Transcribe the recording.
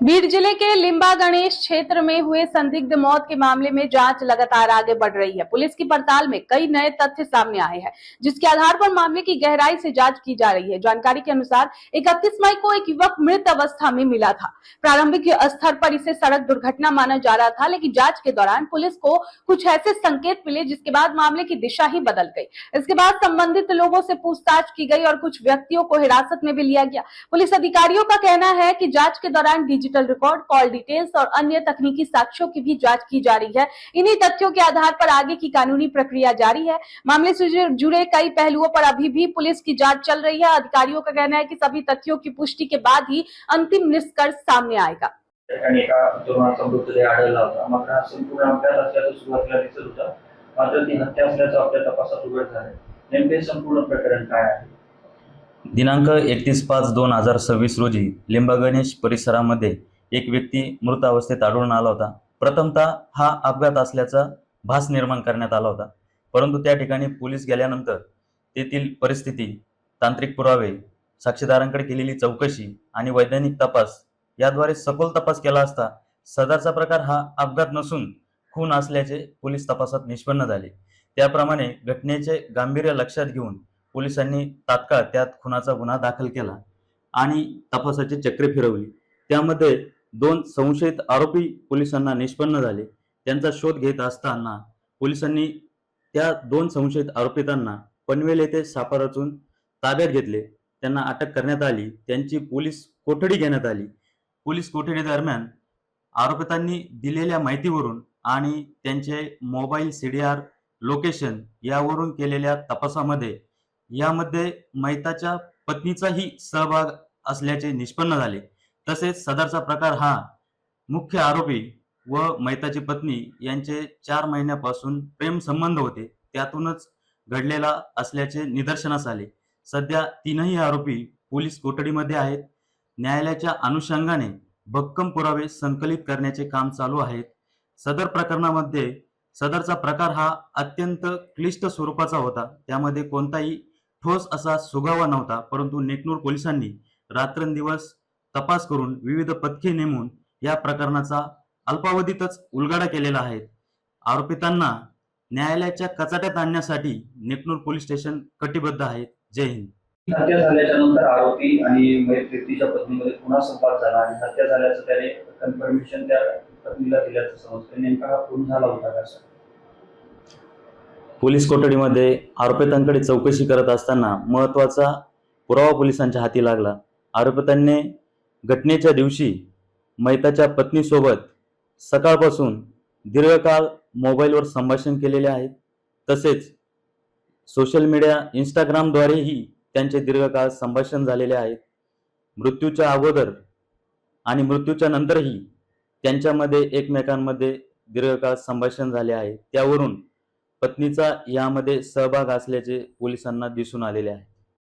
बीड जिले के लिम्बा गणेश क्षेत्र में हुए संदिग्ध मौत के मामले में जांच लगातार आगे बढ़ रही है। पुलिस की पड़ताल में कई नए तथ्य सामने आए हैं, जिसके आधार पर मामले की गहराई से जांच की जा रही है। जानकारी के अनुसार 31 मई को एक युवक मृत अवस्था में मिला था। प्रारंभिक स्तर पर इसे सड़क दुर्घटना माना जा रहा था, लेकिन जांच के दौरान पुलिस को कुछ ऐसे संकेत मिले जिसके बाद मामले की दिशा ही बदल गई। इसके बाद संबंधित लोगों से पूछताछ की गई और कुछ व्यक्तियों को हिरासत में भी लिया गया। पुलिस अधिकारियों का कहना है कि जांच के दौरान डिजिटल रिकॉर्ड, कॉल डिटेल्स और अन्य तकनीकी साक्ष्यों की भी जांच की जा रही है। इन्हीं तथ्यों के आधार पर आगे की कानूनी प्रक्रिया जारी है। मामले से जुड़े कई पहलुओं पर अभी भी पुलिस की जांच चल रही है। अधिकारियों का कहना है कि सभी तथ्यों की पुष्टि के बाद ही अंतिम निष्कर्ष सामने आएगा। एका तरुणाचा मृतदेह आढळला होता. मात्र हा संपूर्ण अपघात असल्याचं सुरुवातीला दिसत होतं. मात्र ती हत्या असल्याचं आपल्या तपासात उघड झालं. नेमके संपूर्ण प्रकरण काय आहे? दिनांक 31/5/2026 रोजी लिंबा गणेश परिसरामध्ये एक व्यक्ती मृत अवस्थेत आढळून आला होता. प्रथमतः हा अपघात असल्याचा भास निर्माण करण्यात आला होता, परंतु त्या ठिकाणी पोलीस गेल्यानंतर तेथील परिस्थिती, तांत्रिक पुरावे, साक्षीदारांकडे केलेली चौकशी आणि वैज्ञानिक तपास याद्वारे सखोल तपास केला असता सदरचा प्रकार हा अपघात नसून खून असल्याचे पोलीस तपासात निष्पन्न झाले. त्याप्रमाणे घटनेचे गांभीर्य लक्षात घेऊन पोलिसांनी तात्काळ त्यात खुनाचा गुन्हा दाखल केला आणि तपासाची चक्रे फिरवली. त्यामध्ये 2 संशयित आरोपी पोलिसांना निष्पन्न झाले. त्यांचा शोध घेत असताना पोलिसांनी त्या 2 संशयित आरोपितांना पनवेल येथे सापळा रचून ताब्यात घेतले. त्यांना अटक करण्यात आली. त्यांची पोलीस कोठडी घेण्यात आली. पोलीस कोठडी दरम्यान आरोपितांनी दिलेल्या माहितीवरून आणि त्यांचे मोबाईल CDR लोकेशन यावरून केलेल्या तपासामध्ये यामध्ये मैताच्या पत्नीचाही सहभाग असल्याचे निष्पन्न झाले. तसेच सदरचा प्रकार हा मुख्य आरोपी व मैताची पत्नी यांचे 4 महिन्यापासून प्रेम संबंध होते, त्यातूनच घडलेला असल्याचे निदर्शनास आले. सध्या 3ही आरोपी पोलीस कोठडीमध्ये आहेत. न्यायालयाच्या अनुषंगाने भक्कम पुरावे संकलित करण्याचे काम चालू आहे. सदर प्रकरणामध्ये सदरचा प्रकार हा अत्यंत क्लिष्ट स्वरूपाचा होता. त्यामध्ये कोणताही ठोस असा सुगावा नव्हता, परंतु नेकनूर पोलिसांनी रात्रंदिवस तपास करून विविध पथके नेमून या प्रकरणाचा अल्पावधीतच उलगडा केलेला आहे. आरोपितांना न्यायालयाच्या कचाट्यात आणण्यासाठी नेकनूर पोलीस स्टेशन कटिबद्ध आहे. जय हिंद. हत्या झाल्याच्या नंतर आरोपी आणि मयत व्यक्तीच्या पत्नीमध्ये पुन्हा संवाद झाला आणि हत्या झाल्याचं त्याने कन्फर्मेशन त्या पत्नीला दिल्याचं समजतं. नेमका हा खून झाला होता का? पोलीस कोठडीमध्ये आरोपितांकडे चौकशी करत असताना महत्त्वाचा पुरावा पोलिसांच्या हाती लागला. आरोपितांनी घटनेच्या दिवशी मैताच्या पत्नीसोबत सकाळपासून दीर्घकाळ मोबाईलवर संभाषण केलेले आहे. तसेच सोशल मीडिया इंस्टाग्रामद्वारेही त्यांचे दीर्घकाळ संभाषण झालेले आहे. मृत्यूच्या अगोदर आणि मृत्यूच्या नंतरही त्यांच्यामध्ये एकमेकांमध्ये दीर्घकाळ संभाषण झाले आहे. त्यावरून पत्नीचा यामध्ये सहभाग असल्याचे पोलिसांना दिसून आलेले आहे.